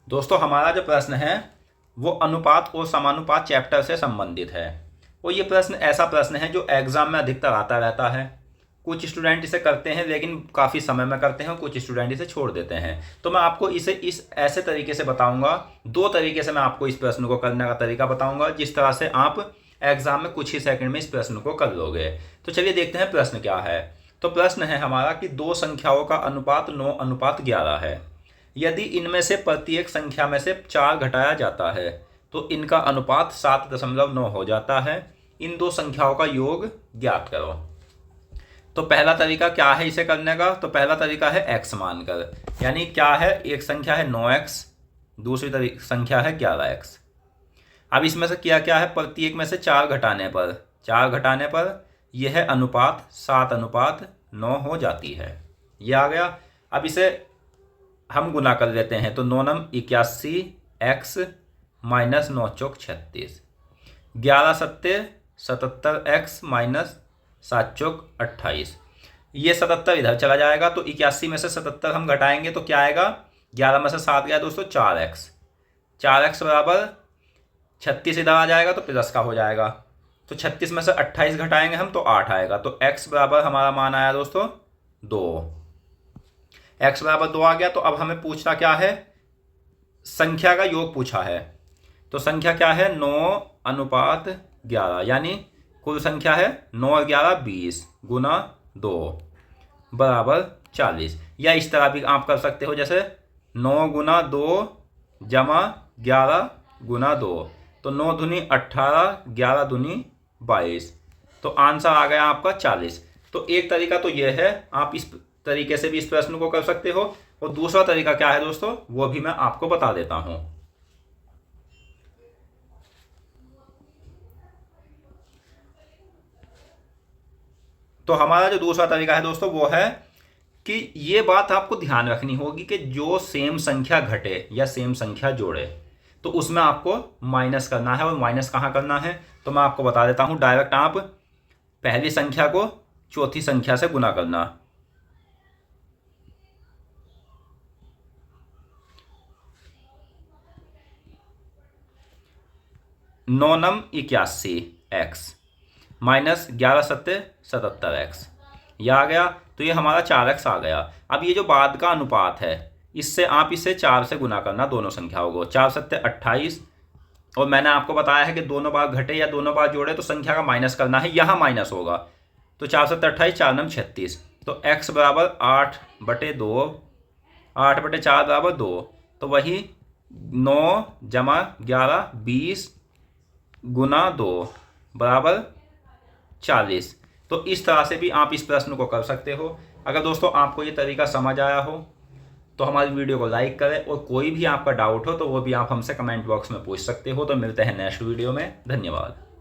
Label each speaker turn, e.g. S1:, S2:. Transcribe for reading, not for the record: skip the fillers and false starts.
S1: दोस्तों हमारा जो प्रश्न है वो अनुपात और समानुपात चैप्टर से संबंधित है। और ये प्रश्न ऐसा प्रश्न है जो एग्जाम में अधिकतर आता रहता है। कुछ स्टूडेंट इसे करते हैं लेकिन काफ़ी समय में करते हैं, कुछ स्टूडेंट इसे छोड़ देते हैं। तो मैं आपको इसे इस ऐसे तरीके से बताऊंगा, दो तरीके से मैं आपको इस प्रश्न को करने का तरीका बताऊंगा जिस तरह से आप एग्जाम में कुछ ही सेकंड में इस प्रश्न को कर लोगे। तो चलिए देखते हैं प्रश्न क्या है। तो प्रश्न है हमारा कि दो संख्याओं का अनुपात 9:11 है। यदि इनमें से प्रत्येक संख्या में से 4 घटाया जाता है तो इनका अनुपात 7.9 हो जाता है। इन दो संख्याओं का योग ज्ञात करो। तो पहला तरीका क्या है इसे करने का? तो पहला तरीका है x मानकर, यानी क्या है, एक संख्या है 9x, दूसरी संख्या है 11x। अब इसमें से क्या है, प्रत्येक में से 4 घटाने पर यह है अनुपात 7:9 हो जाती है। यह आ गया। अब इसे हम गुना कर लेते हैं। तो 9 9 81x माइनस 9 चौक 36, 11 सत्ते 77x माइनस 7 चौक 28। ये 77 इधर चला जाएगा तो 81 में से 77 हम घटाएंगे तो क्या आएगा, 11 में से 7 गया दोस्तों 4x बराबर 36 इधर आ जाएगा तो प्लस का हो जाएगा। तो 36 में से 28 घटाएंगे हम तो 8 आएगा। तो x बराबर हमारा मान आया दोस्तों 2। x बराबर 2 आ गया। तो अब हमें पूछना क्या है, संख्या का योग पूछा है। तो संख्या क्या है, 9:11, यानी कुल संख्या है 9 और 11 20 गुना 2 बराबर 40। या इस तरह भी आप कर सकते हो, जैसे 9 गुना 2 जमा 11 गुना 2। तो 9 दूनी 18, 11 दूनी 22। तो आंसर आ गया आपका 40। तो एक तरीका तो यह है, आप इस तरीके से भी इस प्रश्न को कर सकते हो। और दूसरा तरीका क्या है दोस्तों, वो भी मैं आपको बता देता हूं। तो हमारा जो दूसरा तरीका है दोस्तों वो है कि ये बात आपको ध्यान रखनी होगी कि जो सेम संख्या घटे या सेम संख्या जोड़े तो उसमें आपको माइनस करना है। और माइनस कहाँ करना है तो मैं आपको बता देता हूं। डायरेक्ट आप पहली संख्या को चौथी संख्या से गुना करना। 9 9 81x माइनस 11 सत्ते 77x, यह आ गया। तो ये हमारा 4x आ गया। अब ये जो बाद का अनुपात है इससे आप इसे 4 से गुना करना दोनों संख्याओं को। 4 सत्ते 28। और मैंने आपको बताया है कि दोनों बार घटे या दोनों बार जोड़े तो संख्या का माइनस करना है, यहाँ माइनस होगा। तो 4 सत्ते 28, 4 9 36। तो x बराबर 8/2, 8/4 बराबर 2। तो वही 9 जमा 11 20 गुना 2 बराबर 40। तो इस तरह से भी आप इस प्रश्न को कर सकते हो। अगर दोस्तों आपको ये तरीका समझ आया हो तो हमारी वीडियो को लाइक करें, और कोई भी आपका डाउट हो तो वो भी आप हमसे कमेंट बॉक्स में पूछ सकते हो। तो मिलते हैं नेक्स्ट वीडियो में। धन्यवाद।